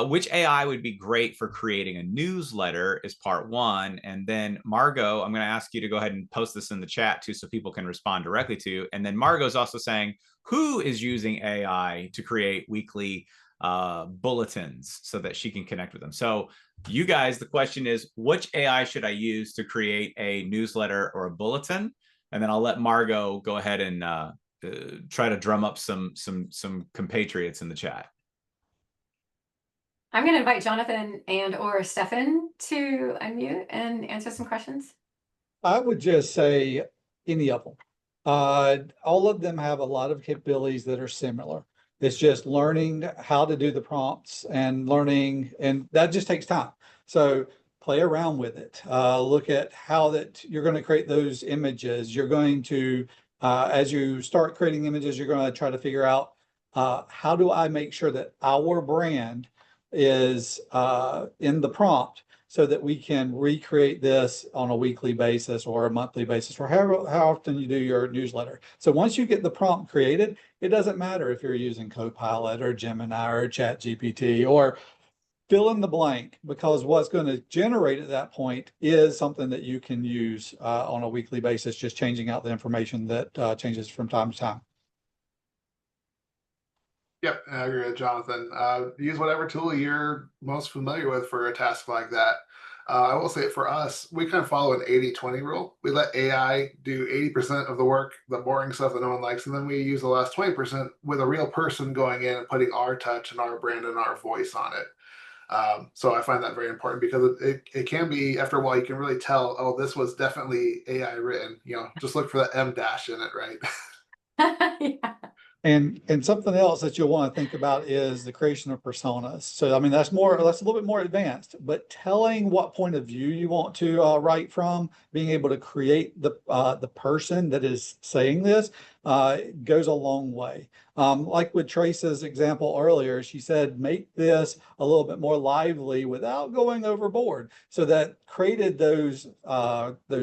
B: which AI would be great for creating a newsletter is part one. And then Margot, I'm going to ask you to go ahead and post this in the chat too, so people can respond directly to you. And then Margot's also saying, who is using AI to create weekly bulletins so that she can connect with them? So you guys, the question is, which AI should I use to create a newsletter or a bulletin? And then I'll let Margot go ahead and try to drum up some compatriots in the chat.
A: I'm going to invite Jonathan or Stefan to unmute and answer some questions.
D: I would just say any of them. All of them have a lot of capabilities that are similar. It's just learning how to do the prompts and learning, and that just takes time. So play around with it. Look at how that you're going to create those images. You're going to, as you start creating images, you're going to try to figure out how do I make sure that our brand is in the prompt, so that we can recreate this on a weekly basis or a monthly basis, or how often you do your newsletter. So once you get the prompt created, it doesn't matter if you're using CoPilot or Gemini or ChatGPT or fill in the blank, because what's going to generate at that point is something that you can use on a weekly basis, just changing out the information that changes from time to time.
C: Yep, I agree with Jonathan. Use whatever tool you're most familiar with for a task like that. I will say for us, we kind of follow an 80-20 rule. We let AI do 80% of the work, the boring stuff that no one likes, and then we use the last 20% with a real person going in and putting our touch and our brand and our voice on it. So I find that very important, because it can be, after a while, you can really tell, oh, this was definitely AI written. Just look for that M dash in it, right?
A: Yeah.
D: And something else that you'll want to think about is the creation of personas. So, I mean, that's a little bit more advanced, but telling what point of view you want to write from, being able to create the person that is saying this goes a long way. Like with Trace's example earlier, she said, make this a little bit more lively without going overboard. So that created those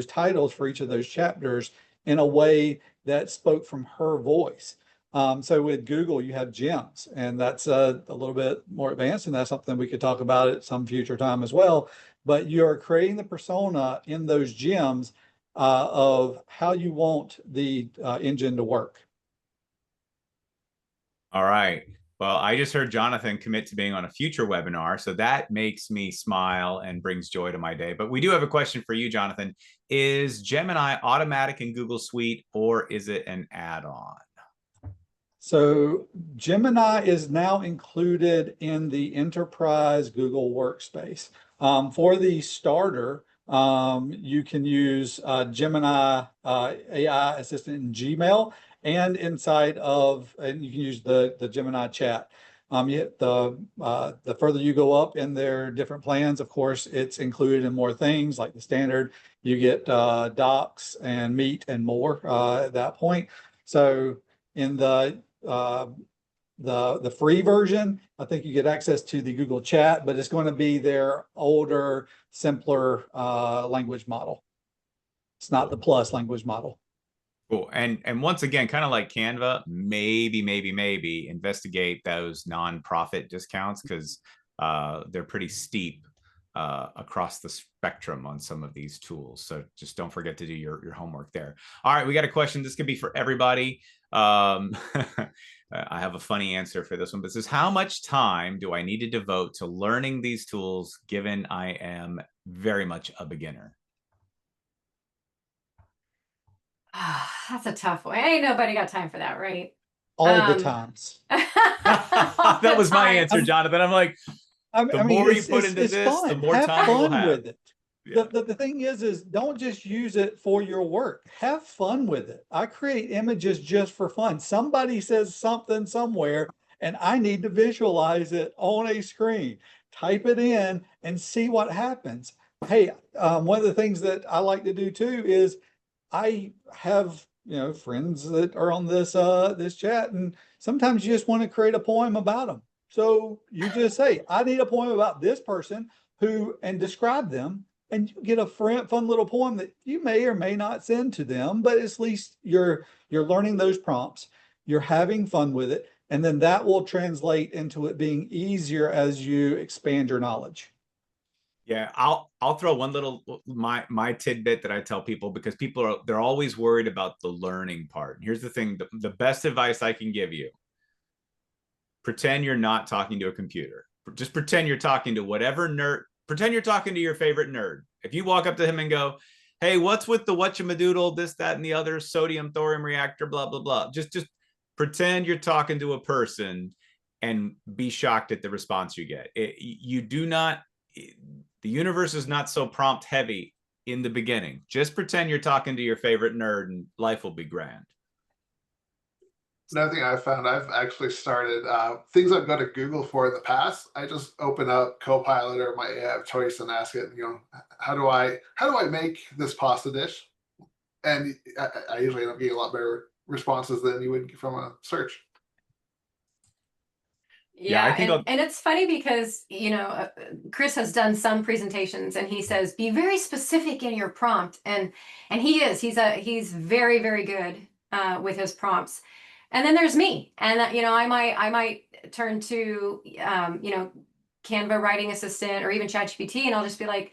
D: titles for each of those chapters in a way that spoke from her voice. So with Google, you have gems, and that's a little bit more advanced, and that's something we could talk about at some future time as well. But you're creating the persona in those gems of how you want the engine to work.
B: All right. Well, I just heard Jonathan commit to being on a future webinar, so that makes me smile and brings joy to my day. But we do have a question for you, Jonathan. Is Gemini automatic in Google Suite, or is it an add-on?
D: So Gemini is now included in the enterprise Google Workspace. For the starter, you can use Gemini AI assistant in Gmail and inside of, and you can use the Gemini chat. The further you go up in their different plans, of course, it's included in more things like the standard. You get docs and meet and more at that point. So in the free version, I think you get access to the Google Chat, but it's going to be their older, simpler language model. It's not the plus language model.
B: Cool. And once again, kind of like Canva, maybe investigate those nonprofit discounts, because they're pretty steep across the spectrum on some of these tools. So just don't forget to do your homework there. All right, we got a question. This could be for everybody. I have a funny answer for this one, but it says, how much time do I need to devote to learning these tools, given I am very much a beginner?
A: That's a tough one. Ain't nobody got time for that, right?
D: All the times.
B: That was my answer, Jonathan. I'm like, the more you put into this, the more time you will have.
D: With it. Yeah. The thing is don't just use it for your work. Have fun with it. I create images just for fun. Somebody says something somewhere, and I need to visualize it on a screen. Type it in and see what happens. Hey, one of the things that I like to do too is I have, friends that are on this this chat, and sometimes you just want to create a poem about them. So you just say, I need a poem about this person and describe them, and you get a fun little poem that you may or may not send to them, but at least you're learning those prompts, you're having fun with it, and then that will translate into it being easier as you expand your knowledge.
B: Yeah, I'll throw one little my tidbit that I tell people, because they're always worried about the learning part. And here's the thing, the best advice I can give you: pretend you're not talking to a computer. Just pretend you're talking to whatever nerd. Pretend you're talking to your favorite nerd. If you walk up to him and go, hey, what's with the whatchamadoodle, this, that, and the other, sodium thorium reactor, blah, blah, blah. Just pretend you're talking to a person and be shocked at the response you get. The universe is not so prompt heavy in the beginning. Just pretend you're talking to your favorite nerd and life will be grand.
C: Another thing I've found, I've actually started things I've gone to Google for in the past. I just open up CoPilot or my AI of choice and ask it, how do I make this pasta dish? And I usually end up getting a lot better responses than you would from a search.
A: Yeah, I think and it's funny because, Chris has done some presentations and he says, be very specific in your prompt. And he's very, very good with his prompts. And then there's me. And, I might turn to, Canva writing assistant or even ChatGPT, and I'll just be like,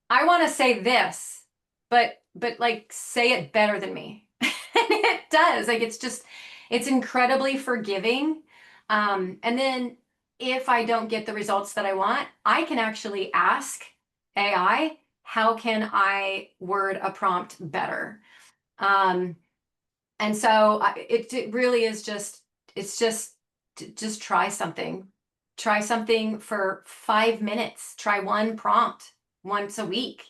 A: I want to say this, but like say it better than me. And it does. Like, it's incredibly forgiving. And then if I don't get the results that I want, I can actually ask AI, how can I word a prompt better? And so it really is just try something. Try something for 5 minutes. Try one prompt once a week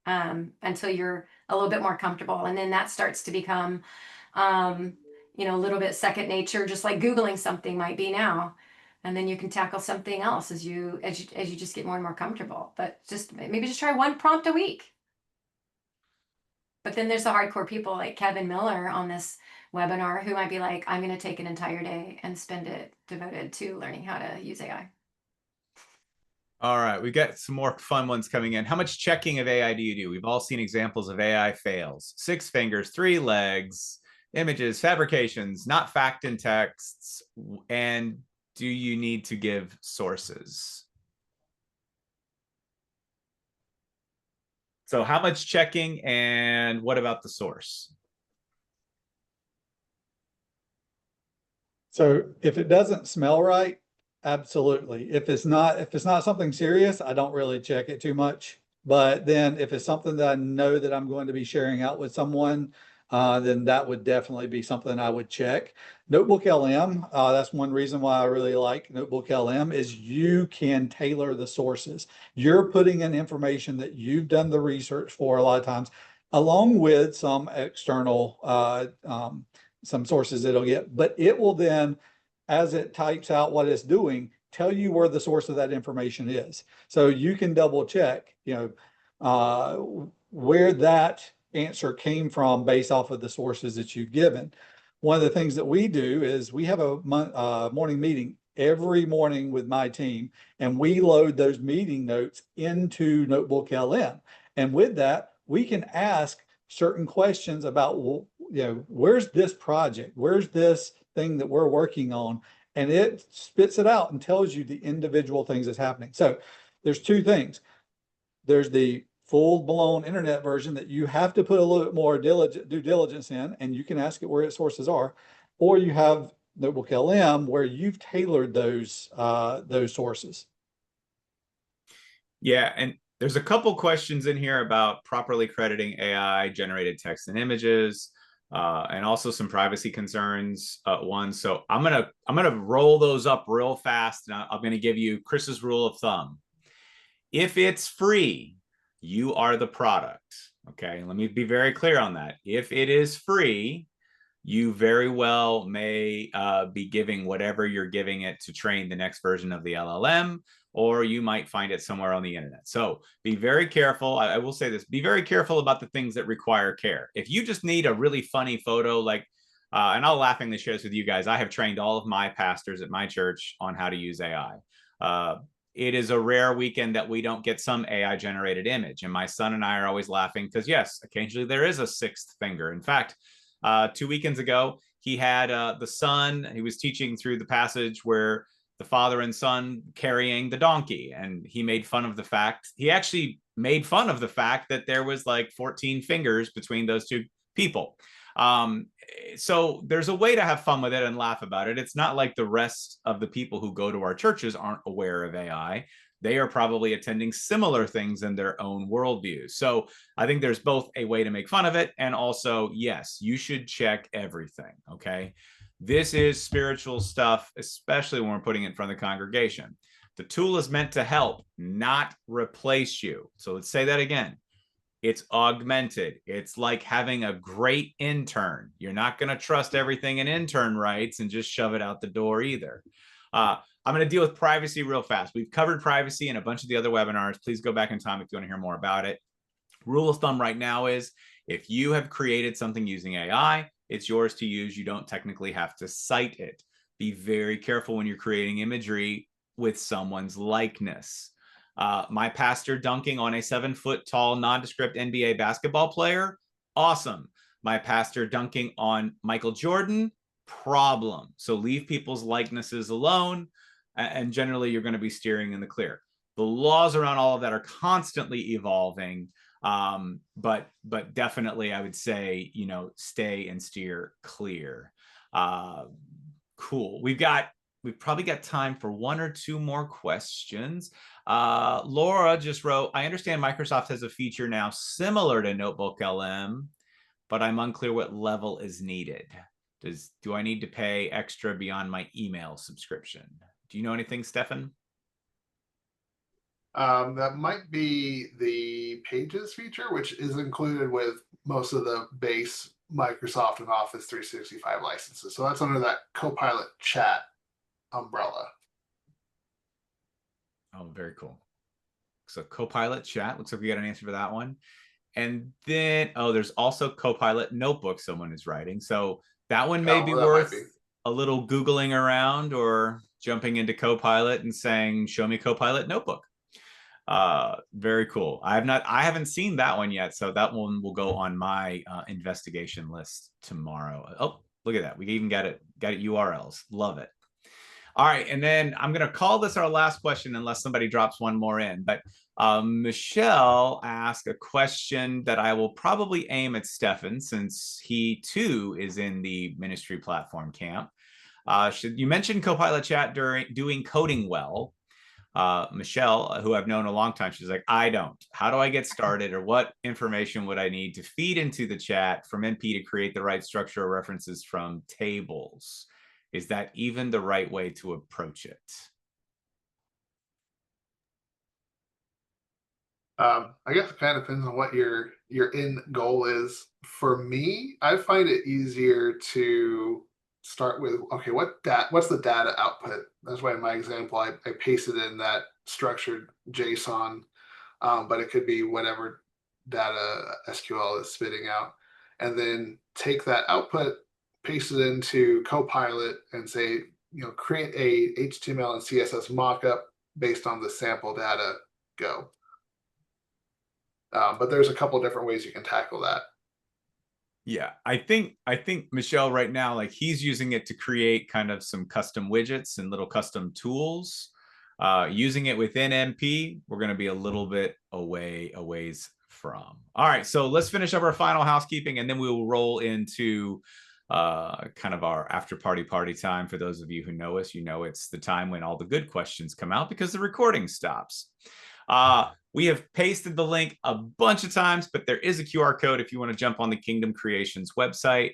A: until you're a little bit more comfortable. And then that starts to become a little bit second nature, just like Googling something might be now. And then you can tackle something else as you just get more and more comfortable. But maybe just try one prompt a week. But then there's the hardcore people like Kevin Miller on this webinar who might be like, I'm going to take an entire day and spend it devoted to learning how to use AI.
B: All right, we got some more fun ones coming in. How much checking of AI do you do? We've all seen examples of AI fails. 6 fingers, 3 legs. images, fabrications, not fact in texts, and do you need to give sources? So how much checking, and what about the source?
D: So if it doesn't smell right, absolutely. If it's not something serious, I don't really check it too much. But then if it's something that I know that I'm going to be sharing out with someone, then that would definitely be something I would check. Notebook LM, that's one reason why I really like Notebook LM is you can tailor the sources. You're putting in information that you've done the research for a lot of times, along with some external some sources it'll get, but it will then, as it types out what it's doing, tell you where the source of that information is. So you can double check, where that answer came from based off of the sources that you've given. One of the things that we do is we have a morning meeting every morning with my team, and we load those meeting notes into Notebook LM. And with that, we can ask certain questions about, where's this project? Where's this thing that we're working on? And it spits it out and tells you the individual things that's happening. So there's two things. There's the full-blown internet version that you have to put a little bit more due diligence in, and you can ask it where its sources are, or you have Notebook LM where you've tailored those sources.
B: Yeah, and there's a couple questions in here about properly crediting AI generated text and images, and also some privacy concerns. One, so I'm gonna roll those up real fast, and I'm gonna give you Chris's rule of thumb. If it's free, you are the product. Okay, let me be very clear on that. If it is free, you very well may be giving whatever you're giving it to train the next version of the LLM, or you might find it somewhere on the internet. So be very careful. I will say this, be very careful about the things that require care. If you just need a really funny photo, like, and I'll laughingly share this with you guys, I have trained all of my pastors at my church on how to use AI. It is a rare weekend that we don't get some AI generated image. And my son and I are always laughing because yes, occasionally there is a sixth finger. In fact, 2 weekends ago, he had the son, he was teaching through the passage where the father and son carrying the donkey. And he made fun of the fact, he actually made fun of the fact that there was like 14 fingers between those two people. So there's a way to have fun with it and laugh about it. It's not like the rest of the people who go to our churches aren't aware of AI. They are probably attending similar things in their own worldview. So I think there's both a way to make fun of it, and also, yes, you should check everything, okay? This is spiritual stuff, especially when we're putting it in front of the congregation. The tool is meant to help, not replace you. So let's say that again. It's augmented. It's like having a great intern. You're not going to trust everything an intern writes and just shove it out the door either. I'm going to deal with privacy real fast. We've covered privacy in a bunch of the other webinars. Please go back in time if you want to hear more about it. Rule of thumb right now is if you have created something using AI, it's yours to use. You don't technically have to cite it. Be very careful when you're creating imagery with someone's likeness. My pastor dunking on a 7-foot tall nondescript NBA basketball player, awesome. My pastor dunking on Michael Jordan, problem. So leave people's likenesses alone, and generally you're going to be steering in the clear. The laws around all of that are constantly evolving, but definitely I would say, stay and steer clear. Cool. We've probably got time for 1 or 2 more questions. Laura just wrote, I understand Microsoft has a feature now similar to Notebook LM, but I'm unclear what level is needed. Do I need to pay extra beyond my email subscription? Do you know anything, Stefan?
C: That might be the Pages feature, which is included with most of the base Microsoft and Office 365 licenses. So that's under that CoPilot chat umbrella.
B: Oh, very cool. So CoPilot chat, looks like we got an answer for that one. And then, there's also CoPilot notebook someone is writing. So that one may be worth a little Googling around or jumping into CoPilot and saying, show me CoPilot notebook. Very cool. I haven't seen that one yet, so that one will go on my investigation list tomorrow. Oh, look at that. We even got it URLs. Love it. All right, and then I'm going to call this our last question unless somebody drops one more in. But Michelle asked a question that I will probably aim at Stefan, since he too is in the ministry platform camp. You mentioned CoPilot chat during doing coding well. Michelle, who I've known a long time, she's like, I don't. How do I get started, or what information would I need to feed into the chat from NP to create the right structure or references from tables? Is that even the right way to approach it?
C: I guess it kind of depends on what your end goal is. For me, I find it easier to start with, okay, what's the data output? That's why in my example, I pasted in that structured JSON, but it could be whatever data SQL is spitting out, and then take that output, paste it into CoPilot, and say, create a HTML and CSS mockup based on the sample data. Go. But there's a couple different ways you can tackle that.
B: Yeah, I think Michelle right now, like, he's using it to create kind of some custom widgets and little custom tools. Using it within NP, we're going to be a little bit a ways from. All right, so let's finish up our final housekeeping, and then we will roll into kind of our after party time. For those of you who know us, it's the time when all the good questions come out because the recording stops. We have pasted the link a bunch of times, but there is a QR code if you want to jump on the Kingdom Creations website.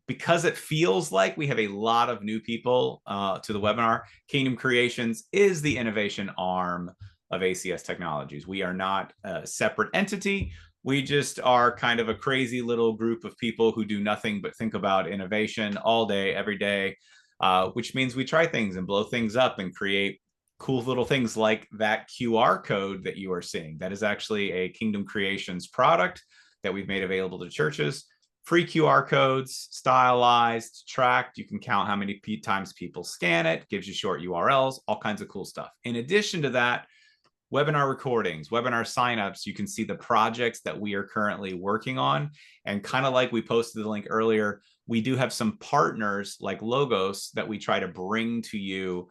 B: Because it feels like we have a lot of new people to the webinar, Kingdom Creations is the innovation arm of ACS Technologies. We are not a separate entity. We just are kind of a crazy little group of people who do nothing but think about innovation all day, every day, which means we try things and blow things up and create cool little things like that QR code that you are seeing. That is actually a Kingdom Creations product that we've made available to churches. Free QR codes, stylized, tracked. You can count how many times people scan it, gives you short URLs, all kinds of cool stuff. In addition to that, webinar recordings, webinar signups, you can see the projects that we are currently working on. And kind of like we posted the link earlier, we do have some partners like Logos that we try to bring to you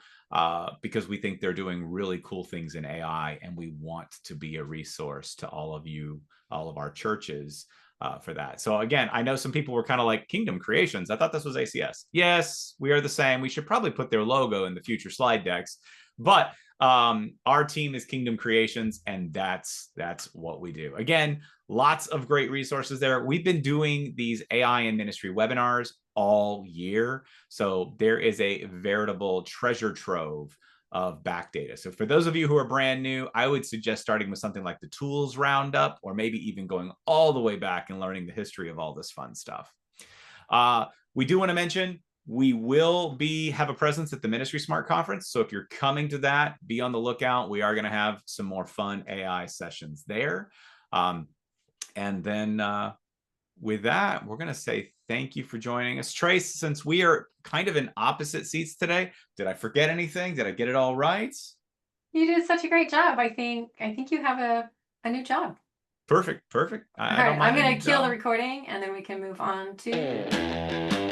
B: because we think they're doing really cool things in AI, and we want to be a resource to all of you, all of our churches for that. So again, I know some people were kind of like, Kingdom Creations, I thought this was ACS. Yes, we are the same. We should probably put their logo in the future slide decks, but our team is Kingdom Creations, and that's what we do. Again, lots of great resources there. We've been doing these AI and ministry webinars all year, so there is a veritable treasure trove of back data. So for those of you who are brand new, I would suggest starting with something like the Tools Roundup, or maybe even going all the way back and learning the history of all this fun stuff. We do want to mention, we will have a presence at the Ministry Smart Conference. So if you're coming to that, be on the lookout. We are going to have some more fun AI sessions there. And then with that, we're going to say thank you for joining us. Trace, since we are kind of in opposite seats today, did I forget anything? Did I get it all right?
A: You did such a great job. I think you have a new job.
B: Perfect.
A: All right, I'm going to kill the recording, and then we can move on to